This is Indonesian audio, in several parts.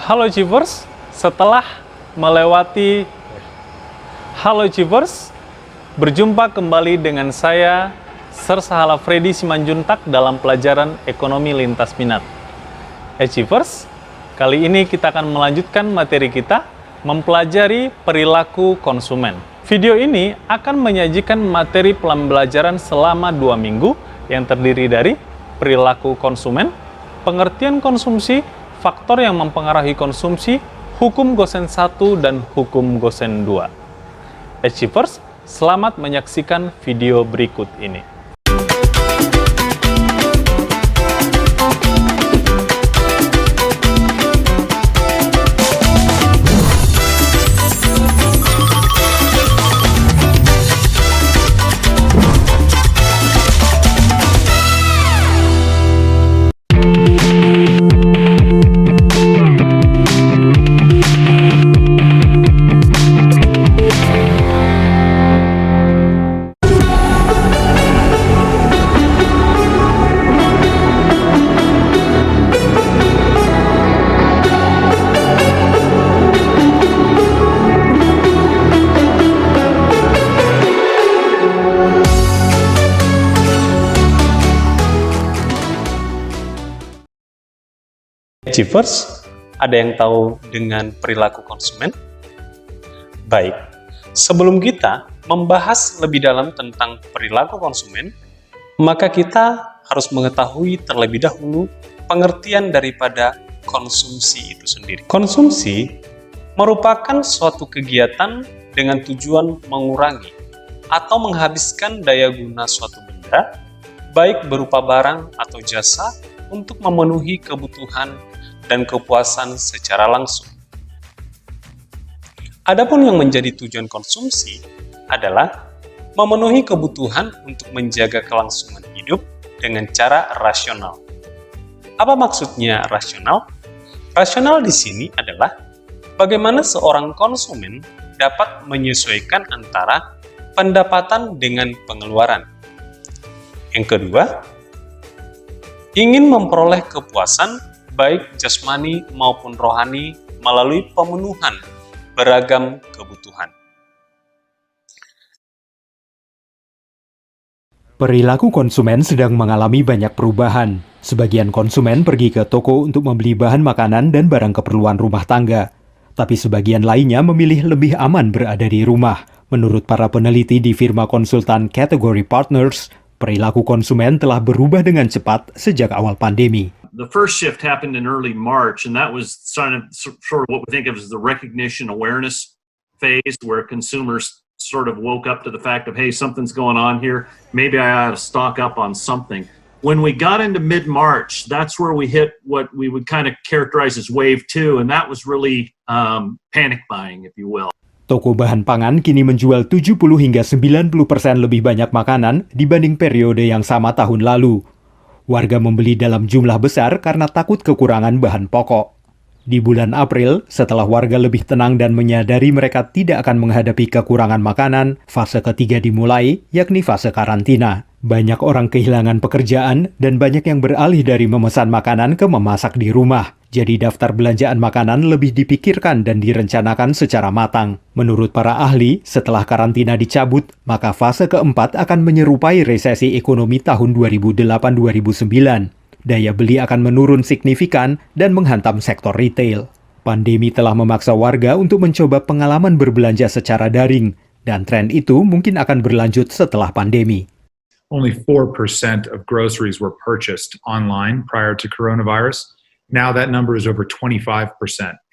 Halo Achievers, setelah melewati Halo Achievers, berjumpa kembali dengan saya Sir Sahala Freddy Simanjuntak dalam pelajaran Ekonomi Lintas Minat. Achievers, kali ini kita akan melanjutkan materi kita mempelajari perilaku konsumen. Video ini akan menyajikan materi pembelajaran selama 2 minggu yang terdiri dari perilaku konsumen, pengertian konsumsi, faktor yang mempengaruhi konsumsi, hukum Gosen 1 dan hukum Gosen 2. Achievers, selamat menyaksikan video berikut ini. Achievers, ada yang tahu dengan perilaku konsumen? Baik, sebelum kita membahas lebih dalam tentang perilaku konsumen, maka kita harus mengetahui terlebih dahulu pengertian daripada konsumsi itu sendiri. Konsumsi merupakan suatu kegiatan dengan tujuan mengurangi atau menghabiskan daya guna suatu benda, baik berupa barang atau jasa, untuk memenuhi kebutuhan dan kepuasan secara langsung. Adapun yang menjadi tujuan konsumsi adalah memenuhi kebutuhan untuk menjaga kelangsungan hidup dengan cara rasional. Apa maksudnya rasional? Rasional di sini adalah bagaimana seorang konsumen dapat menyesuaikan antara pendapatan dengan pengeluaran. Yang kedua, ingin memperoleh kepuasan baik jasmani maupun rohani melalui pemenuhan beragam kebutuhan. Perilaku konsumen sedang mengalami banyak perubahan. Sebagian konsumen pergi ke toko untuk membeli bahan makanan dan barang keperluan rumah tangga. Tapi sebagian lainnya memilih lebih aman berada di rumah. Menurut para peneliti di firma konsultan Category Partners, perilaku konsumen telah berubah dengan cepat sejak awal pandemi. The first shift happened in early March, and that was sort of what we think of as the recognition awareness phase, where consumers sort of woke up to the fact of, hey, something's going on here. Maybe I ought to stock up on something. When we got into mid-March, that's where we hit what we would kind of characterize as wave 2, and that was really panic buying, if you will. Toko bahan pangan kini menjual 70 hingga 90% lebih banyak makanan dibanding periode yang sama tahun lalu. Warga membeli dalam jumlah besar karena takut kekurangan bahan pokok. Di bulan April, setelah warga lebih tenang dan menyadari mereka tidak akan menghadapi kekurangan makanan, fase ketiga dimulai, yakni fase karantina. Banyak orang kehilangan pekerjaan dan banyak yang beralih dari memesan makanan ke memasak di rumah. Jadi daftar belanjaan makanan lebih dipikirkan dan direncanakan secara matang. Menurut para ahli, setelah karantina dicabut, maka fase keempat akan menyerupai resesi ekonomi tahun 2008-2009. Daya beli akan menurun signifikan dan menghantam sektor retail. Pandemi telah memaksa warga untuk mencoba pengalaman berbelanja secara daring, dan tren itu mungkin akan berlanjut setelah pandemi. Only 4% of groceries were purchased online prior to coronavirus. Now that number is over 25%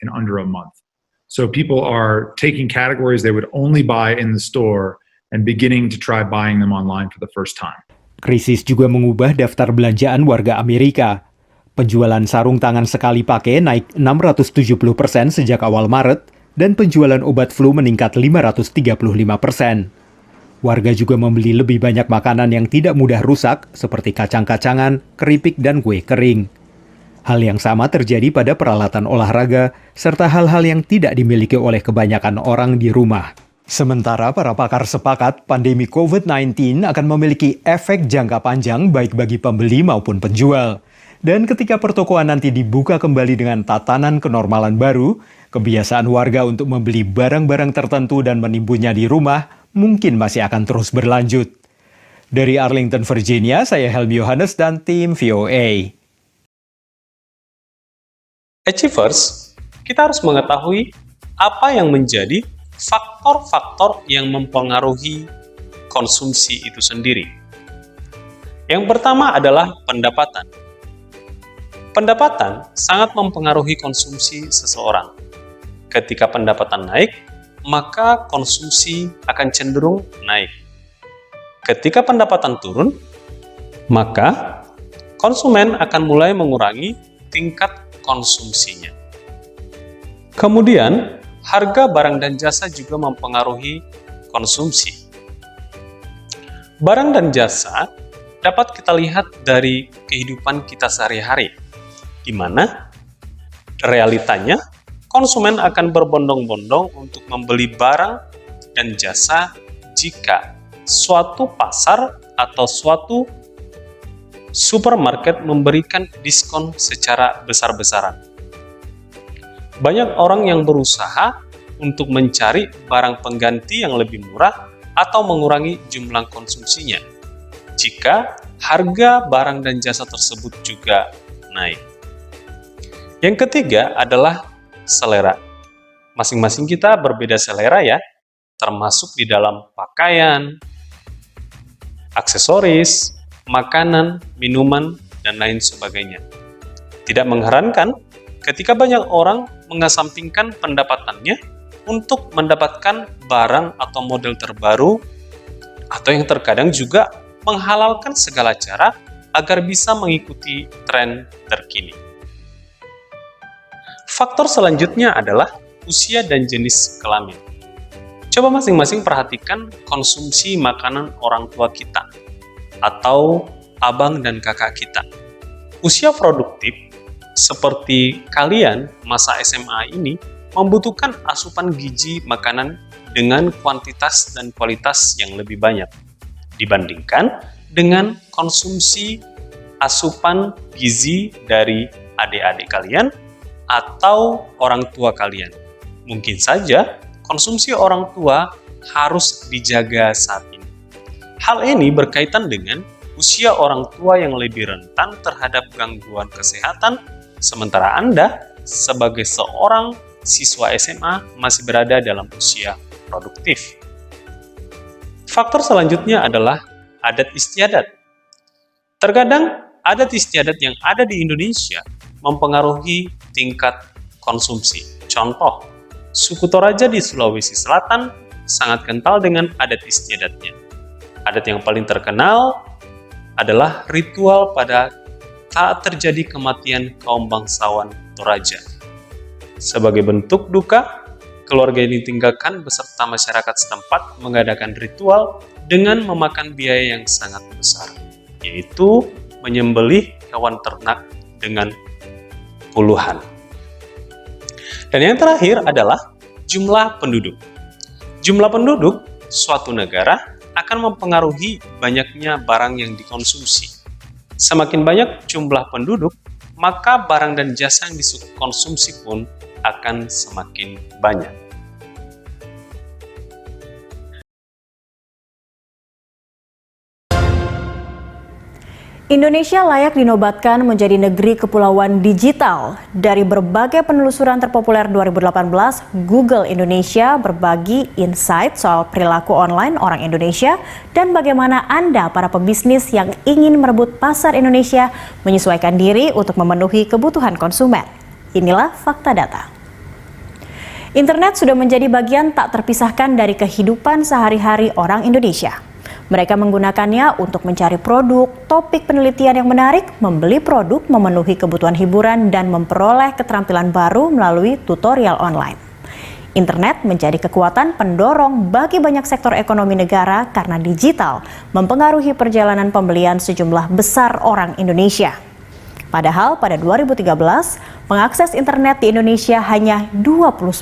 in under a month. So people are taking categories they would only buy in the store and beginning to try buying them online for the first time. Krisis juga mengubah daftar belanjaan warga Amerika. Penjualan sarung tangan sekali pakai naik 670% sejak awal Maret, dan penjualan obat flu meningkat 535%. Warga juga membeli lebih banyak makanan yang tidak mudah rusak, seperti kacang-kacangan, keripik, dan kue kering. Hal yang sama terjadi pada peralatan olahraga, serta hal-hal yang tidak dimiliki oleh kebanyakan orang di rumah. Sementara para pakar sepakat pandemi COVID-19 akan memiliki efek jangka panjang baik bagi pembeli maupun penjual. Dan ketika pertokoan nanti dibuka kembali dengan tatanan kenormalan baru, kebiasaan warga untuk membeli barang-barang tertentu dan menimbunnya di rumah mungkin masih akan terus berlanjut. Dari Arlington, Virginia, saya Helmi Yohanes dan tim VOA. Achievers, kita harus mengetahui apa yang menjadi faktor-faktor yang mempengaruhi konsumsi itu sendiri. Yang pertama adalah pendapatan. Pendapatan sangat mempengaruhi konsumsi seseorang. Ketika pendapatan naik, maka konsumsi akan cenderung naik. Ketika pendapatan turun, maka konsumen akan mulai mengurangi tingkat konsumsinya. Kemudian, harga barang dan jasa juga mempengaruhi konsumsi. Barang dan jasa dapat kita lihat dari kehidupan kita sehari-hari, di mana realitanya konsumen akan berbondong-bondong untuk membeli barang dan jasa jika suatu pasar atau suatu supermarket memberikan diskon secara besar-besaran. Banyak orang yang berusaha untuk mencari barang pengganti yang lebih murah atau mengurangi jumlah konsumsinya jika harga barang dan jasa tersebut juga naik. Yang ketiga adalah selera. Masing-masing kita berbeda selera ya, termasuk di dalam pakaian, aksesoris, makanan, minuman, dan lain sebagainya. Tidak mengherankan ketika banyak orang mengesampingkan pendapatannya untuk mendapatkan barang atau model terbaru, atau yang terkadang juga menghalalkan segala cara agar bisa mengikuti tren terkini. Faktor selanjutnya adalah usia dan jenis kelamin. Coba masing-masing perhatikan konsumsi makanan orang tua kita atau abang dan kakak kita. Usia produktif seperti kalian masa SMA ini membutuhkan asupan gizi makanan dengan kuantitas dan kualitas yang lebih banyak dibandingkan dengan konsumsi asupan gizi dari adik-adik kalian atau orang tua kalian. Mungkin saja konsumsi orang tua harus dijaga saat ini. Hal ini berkaitan dengan usia orang tua yang lebih rentan terhadap gangguan kesehatan, sementara Anda sebagai seorang siswa SMA masih berada dalam usia produktif. Faktor selanjutnya adalah adat istiadat. Terkadang adat istiadat yang ada di Indonesia mempengaruhi tingkat konsumsi. Contoh, suku Toraja di Sulawesi Selatan sangat kental dengan adat istiadatnya. Adat yang paling terkenal adalah ritual pada saat terjadi kematian kaum bangsawan Toraja. Sebagai bentuk duka, keluarga yang ditinggalkan beserta masyarakat setempat mengadakan ritual dengan memakan biaya yang sangat besar, yaitu menyembelih hewan ternak dengan puluhan. Dan yang terakhir adalah jumlah penduduk. Jumlah penduduk suatu negara akan mempengaruhi banyaknya barang yang dikonsumsi. Semakin banyak jumlah penduduk, maka barang dan jasa yang dikonsumsi pun akan semakin banyak. Indonesia layak dinobatkan menjadi negeri kepulauan digital. Dari berbagai penelusuran terpopuler 2018, Google Indonesia berbagi insight soal perilaku online orang Indonesia dan bagaimana Anda, para pebisnis yang ingin merebut pasar Indonesia, menyesuaikan diri untuk memenuhi kebutuhan konsumen. Inilah fakta data. Internet sudah menjadi bagian tak terpisahkan dari kehidupan sehari-hari orang Indonesia. Mereka menggunakannya untuk mencari produk, topik penelitian yang menarik, membeli produk, memenuhi kebutuhan hiburan, dan memperoleh keterampilan baru melalui tutorial online. Internet menjadi kekuatan pendorong bagi banyak sektor ekonomi negara karena digital mempengaruhi perjalanan pembelian sejumlah besar orang Indonesia. Padahal pada 2013, pengakses internet di Indonesia hanya 29%.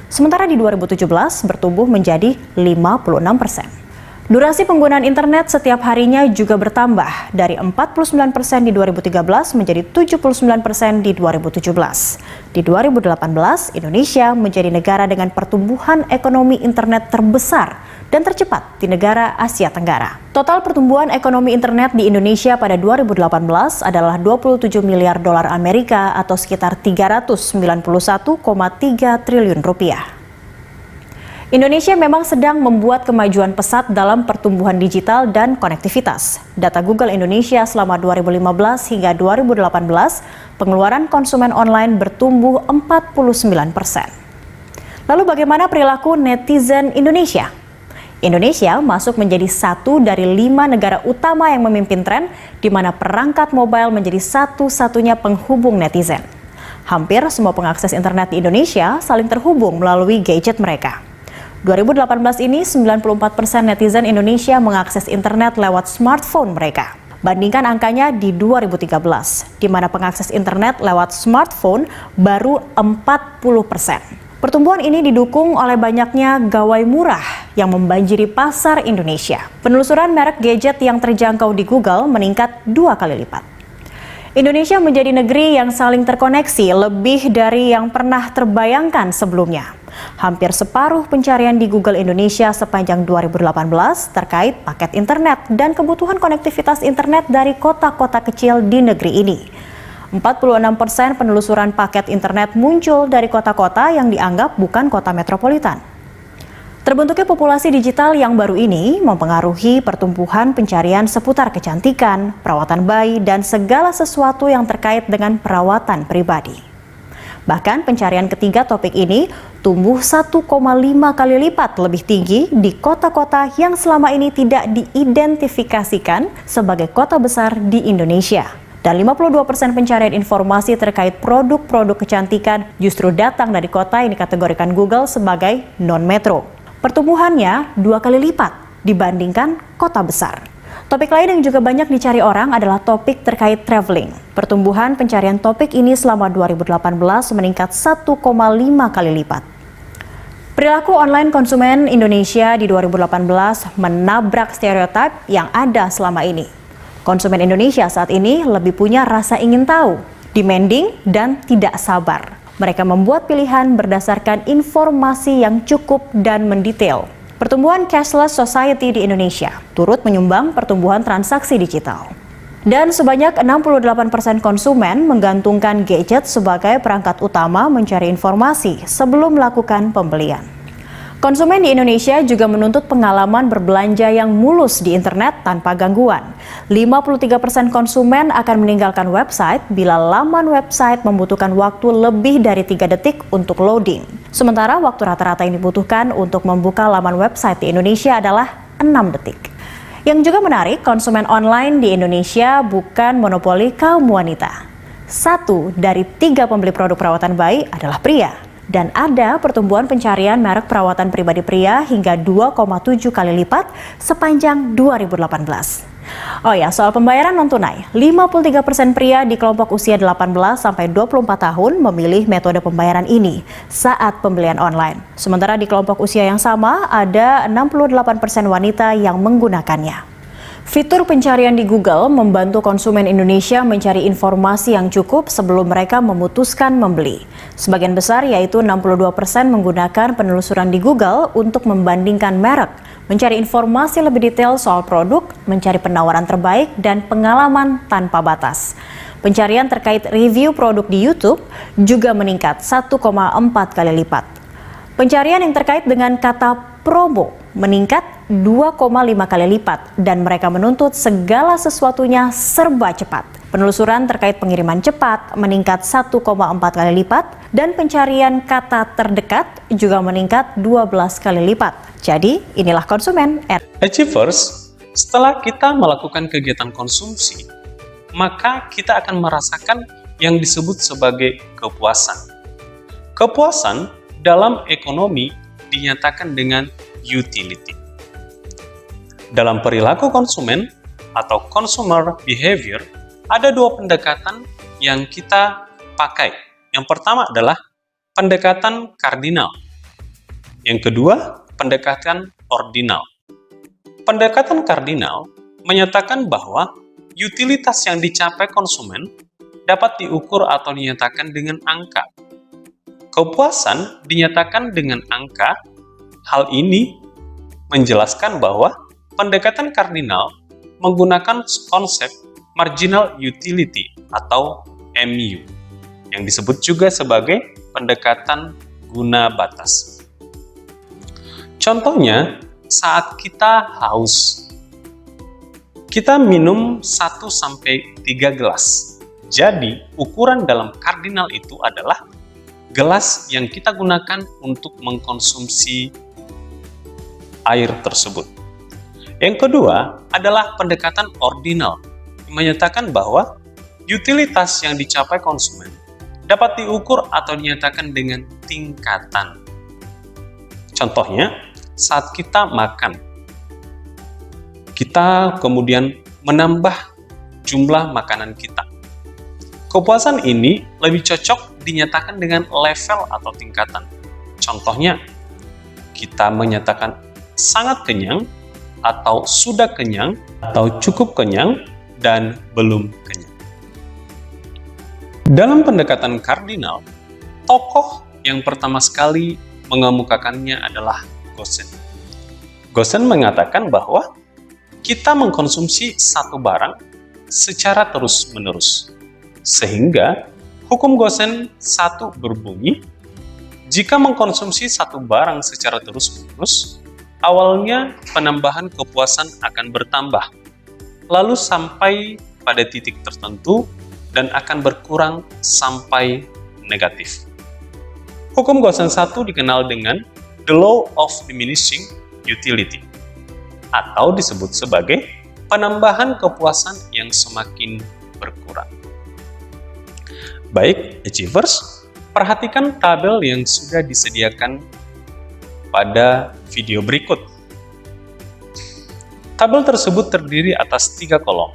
Sementara di 2017 bertumbuh menjadi 56%. Durasi penggunaan internet setiap harinya juga bertambah dari 49% di 2013 menjadi 79% di 2017. Di 2018, Indonesia menjadi negara dengan pertumbuhan ekonomi internet terbesar dan tercepat di negara Asia Tenggara. Total pertumbuhan ekonomi internet di Indonesia pada 2018 adalah 27 miliar dolar Amerika atau sekitar 391,3 triliun rupiah. Indonesia memang sedang membuat kemajuan pesat dalam pertumbuhan digital dan konektivitas. Data Google Indonesia selama 2015 hingga 2018, pengeluaran konsumen online bertumbuh 49%. Lalu bagaimana perilaku netizen Indonesia? Indonesia masuk menjadi satu dari 5 negara utama yang memimpin tren di mana perangkat mobile menjadi satu-satunya penghubung netizen. Hampir semua pengakses internet di Indonesia saling terhubung melalui gadget mereka. 2018 ini 94% netizen Indonesia mengakses internet lewat smartphone mereka. Bandingkan angkanya di 2013, di mana pengakses internet lewat smartphone baru 40%. Pertumbuhan ini didukung oleh banyaknya gawai murah yang membanjiri pasar Indonesia. Penelusuran merek gadget yang terjangkau di Google meningkat 2 kali lipat. Indonesia menjadi negeri yang saling terkoneksi lebih dari yang pernah terbayangkan sebelumnya. Hampir separuh pencarian di Google Indonesia sepanjang 2018 terkait paket internet dan kebutuhan konektivitas internet dari kota-kota kecil di negeri ini. 46% penelusuran paket internet muncul dari kota-kota yang dianggap bukan kota metropolitan. Terbentuknya populasi digital yang baru ini mempengaruhi pertumbuhan pencarian seputar kecantikan, perawatan bayi, dan segala sesuatu yang terkait dengan perawatan pribadi. Bahkan pencarian ketiga topik ini tumbuh 1,5 kali lipat lebih tinggi di kota-kota yang selama ini tidak diidentifikasikan sebagai kota besar di Indonesia. Dan 52% pencarian informasi terkait produk-produk kecantikan justru datang dari kota yang dikategorikan Google sebagai non-metro. Pertumbuhannya 2 kali lipat dibandingkan kota besar. Topik lain yang juga banyak dicari orang adalah topik terkait traveling. Pertumbuhan pencarian topik ini selama 2018 meningkat 1,5 kali lipat. Perilaku online konsumen Indonesia di 2018 menabrak stereotip yang ada selama ini. Konsumen Indonesia saat ini lebih punya rasa ingin tahu, demanding, dan tidak sabar. Mereka membuat pilihan berdasarkan informasi yang cukup dan mendetail. Pertumbuhan cashless society di Indonesia turut menyumbang pertumbuhan transaksi digital. Dan sebanyak 68% konsumen menggantungkan gadget sebagai perangkat utama mencari informasi sebelum melakukan pembelian. Konsumen di Indonesia juga menuntut pengalaman berbelanja yang mulus di internet tanpa gangguan. 53% konsumen akan meninggalkan website bila laman website membutuhkan waktu lebih dari 3 detik untuk loading. Sementara waktu rata-rata yang dibutuhkan untuk membuka laman website di Indonesia adalah 6 detik. Yang juga menarik, konsumen online di Indonesia bukan monopoli kaum wanita. 1 dari 3 pembeli produk perawatan bayi adalah pria. Dan ada pertumbuhan pencarian merek perawatan pribadi pria hingga 2,7 kali lipat sepanjang 2018. Oh ya, soal pembayaran non-tunai, 53% pria di kelompok usia 18 sampai 24 tahun memilih metode pembayaran ini saat pembelian online. Sementara di kelompok usia yang sama, ada 68% wanita yang menggunakannya. Fitur pencarian di Google membantu konsumen Indonesia mencari informasi yang cukup sebelum mereka memutuskan membeli. Sebagian besar, yaitu 62% menggunakan penelusuran di Google untuk membandingkan merek, mencari informasi lebih detail soal produk, mencari penawaran terbaik, dan pengalaman tanpa batas. Pencarian terkait review produk di YouTube juga meningkat 1,4 kali lipat. Pencarian yang terkait dengan kata promo meningkat 2,5 kali lipat dan mereka menuntut segala sesuatunya serba cepat. Penelusuran terkait pengiriman cepat meningkat 1,4 kali lipat dan pencarian kata terdekat juga meningkat 12 kali lipat. Jadi inilah konsumen. Achievers, setelah kita melakukan kegiatan konsumsi, maka kita akan merasakan yang disebut sebagai kepuasan. Kepuasan dalam ekonomi dinyatakan dengan utility. Dalam perilaku konsumen atau consumer behavior, ada 2 pendekatan yang kita pakai. Yang pertama adalah pendekatan kardinal. Yang kedua, pendekatan ordinal. Pendekatan kardinal menyatakan bahwa utilitas yang dicapai konsumen dapat diukur atau dinyatakan dengan angka. Kepuasan dinyatakan dengan angka. Hal ini menjelaskan bahwa pendekatan kardinal menggunakan konsep marginal utility atau MU, yang disebut juga sebagai pendekatan guna batas. Contohnya, saat kita haus, kita minum 1-3 gelas. Jadi, ukuran dalam kardinal itu adalah gelas yang kita gunakan untuk mengkonsumsi air tersebut. Yang kedua adalah pendekatan ordinal, yang menyatakan bahwa utilitas yang dicapai konsumen dapat diukur atau dinyatakan dengan tingkatan. Contohnya, saat kita makan, kita kemudian menambah jumlah makanan kita. Kepuasan ini lebih cocok dinyatakan dengan level atau tingkatan. Contohnya, kita menyatakan sangat kenyang, atau sudah kenyang, atau cukup kenyang, dan belum kenyang. Dalam pendekatan kardinal, tokoh yang pertama sekali mengemukakannya adalah Gosen. Gosen mengatakan bahwa kita mengkonsumsi satu barang secara terus-menerus. Sehingga hukum Gosen 1 berbunyi, jika mengkonsumsi satu barang secara terus-menerus, awalnya penambahan kepuasan akan bertambah, lalu sampai pada titik tertentu dan akan berkurang sampai negatif. Hukum Gosen 1 dikenal dengan the law of diminishing utility, atau disebut sebagai penambahan kepuasan yang semakin berkurang. Baik, Achievers, perhatikan tabel yang sudah disediakan pada video berikut. Tabel tersebut terdiri atas 3 kolom.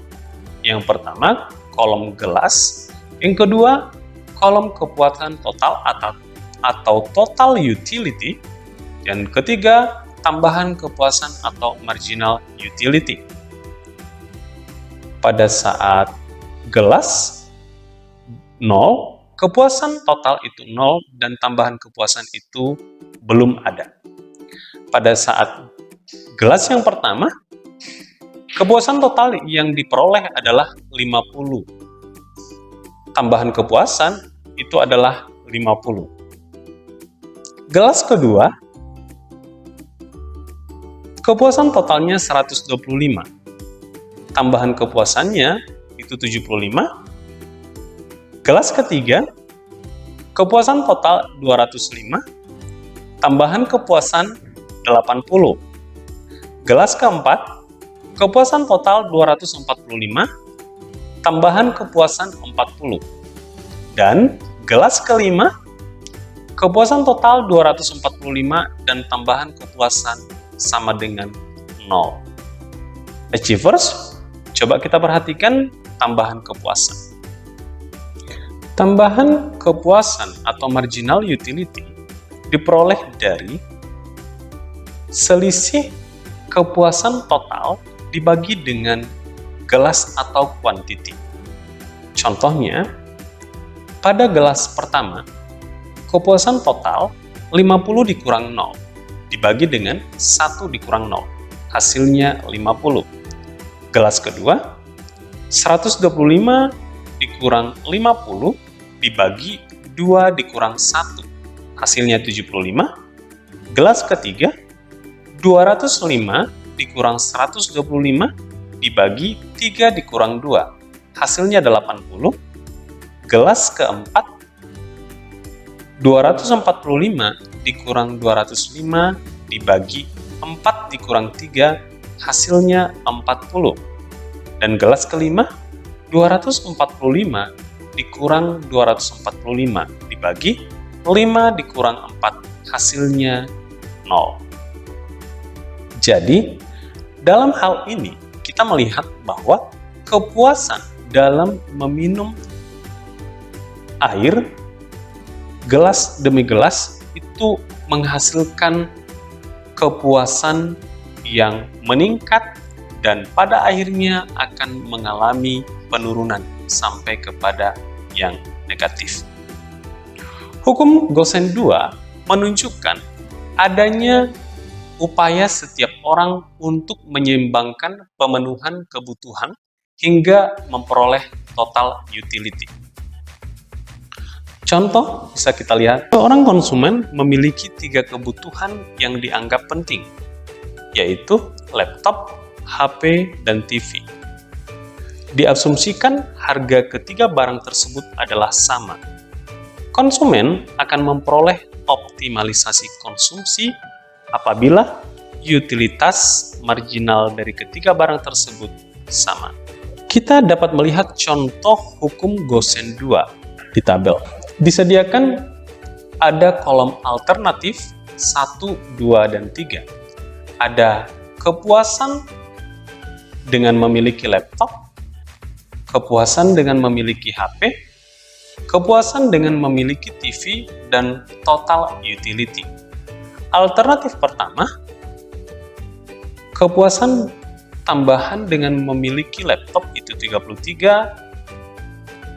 Yang pertama, kolom gelas. Yang kedua, kolom kepuasan total atau total utility. Dan ketiga, tambahan kepuasan atau marginal utility. Pada saat gelas 0, kepuasan total itu 0 dan tambahan kepuasan itu belum ada. Pada saat gelas yang pertama, kepuasan total yang diperoleh adalah 50. Tambahan kepuasan itu adalah 50. Gelas kedua, kepuasan totalnya 125. Tambahan kepuasannya itu 75. Gelas ketiga, kepuasan total 205. Tambahan kepuasan 80. Gelas keempat, kepuasan total 245, tambahan kepuasan 40. Dan gelas kelima, kepuasan total 245 dan tambahan kepuasan sama dengan 0. Achievers, coba kita perhatikan tambahan kepuasan. Tambahan kepuasan atau marginal utility diperoleh dari selisih kepuasan total dibagi dengan gelas atau quantity. Contohnya, pada gelas pertama, kepuasan total 50 dikurang 0 dibagi dengan 1 dikurang 0, hasilnya 50. Gelas kedua, 125 dikurang 50 dibagi 2 dikurang 1, hasilnya 75. Gelas ketiga, 205 dikurang 125 dibagi 3 dikurang 2, hasilnya 80. Gelas keempat, 245 dikurang 205 dibagi 4 dikurang 3, hasilnya 40. Dan gelas kelima, 245 dikurang 245 dibagi 5 dikurang 4, hasilnya 0. Jadi, dalam hal ini kita melihat bahwa kepuasan dalam meminum air gelas demi gelas itu menghasilkan kepuasan yang meningkat dan pada akhirnya akan mengalami penurunan sampai kepada yang negatif. Hukum Gosen 2 menunjukkan adanya upaya setiap orang untuk menyeimbangkan pemenuhan kebutuhan hingga memperoleh total utility. Contoh bisa kita lihat, seorang konsumen memiliki 3 kebutuhan yang dianggap penting, yaitu laptop, HP, dan TV. Diasumsikan harga ketiga barang tersebut adalah sama. Konsumen akan memperoleh optimalisasi konsumsi apabila utilitas marginal dari ketiga barang tersebut sama. Kita dapat melihat contoh hukum Gosen 2 di tabel. Disediakan ada kolom alternatif 1, 2, dan 3. Ada kepuasan dengan memiliki laptop, kepuasan dengan memiliki HP, kepuasan dengan memiliki TV, dan total utility. Alternatif pertama, kepuasan tambahan dengan memiliki laptop itu 33,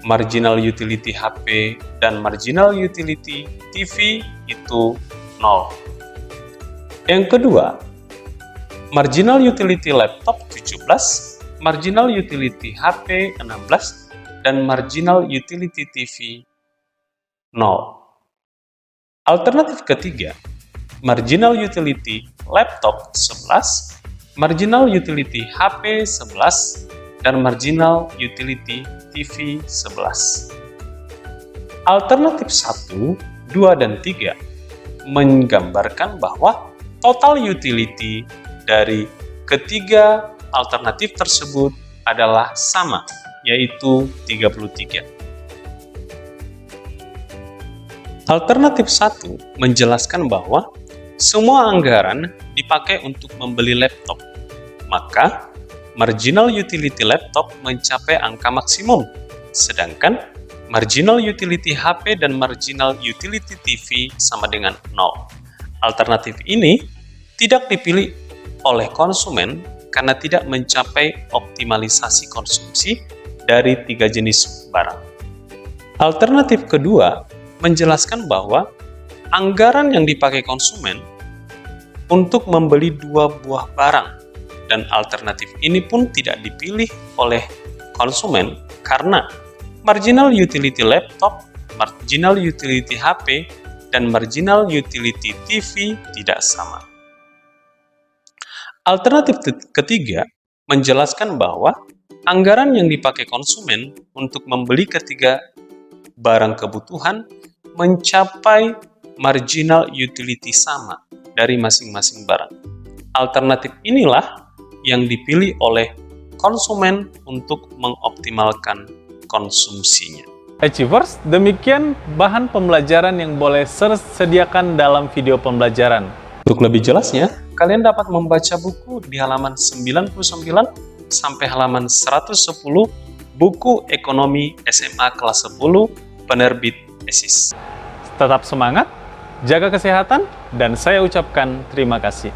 marginal utility HP dan marginal utility TV itu 0. Yang kedua, marginal utility laptop 17, marginal utility HP 16, dan marginal utility TV 0. Alternatif ketiga, marginal utility laptop 11, marginal utility HP 11, dan marginal utility TV 11. Alternatif 1, 2, dan 3 menggambarkan bahwa total utility dari ketiga alternatif tersebut adalah sama, yaitu 33. Alternatif 1 menjelaskan bahwa semua anggaran dipakai untuk membeli laptop, maka marginal utility laptop mencapai angka maksimum, sedangkan marginal utility HP dan marginal utility TV sama dengan 0. Alternatif ini tidak dipilih oleh konsumen karena tidak mencapai optimalisasi konsumsi dari 3 jenis barang. Alternatif kedua menjelaskan bahwa anggaran yang dipakai konsumen untuk membeli 2 buah barang, dan alternatif ini pun tidak dipilih oleh konsumen karena marginal utility laptop, marginal utility HP, dan marginal utility TV tidak sama. Alternatif ketiga menjelaskan bahwa anggaran yang dipakai konsumen untuk membeli ketiga barang kebutuhan mencapai marginal utility sama dari masing-masing barang. Alternatif inilah yang dipilih oleh konsumen untuk mengoptimalkan konsumsinya. Achievers, demikian bahan pembelajaran yang boleh sediakan dalam video pembelajaran. Untuk lebih jelasnya, kalian dapat membaca buku di halaman 99 sampai halaman 110 buku ekonomi SMA kelas 10 penerbit ESIS. Tetap semangat, jaga kesehatan, dan saya ucapkan terima kasih.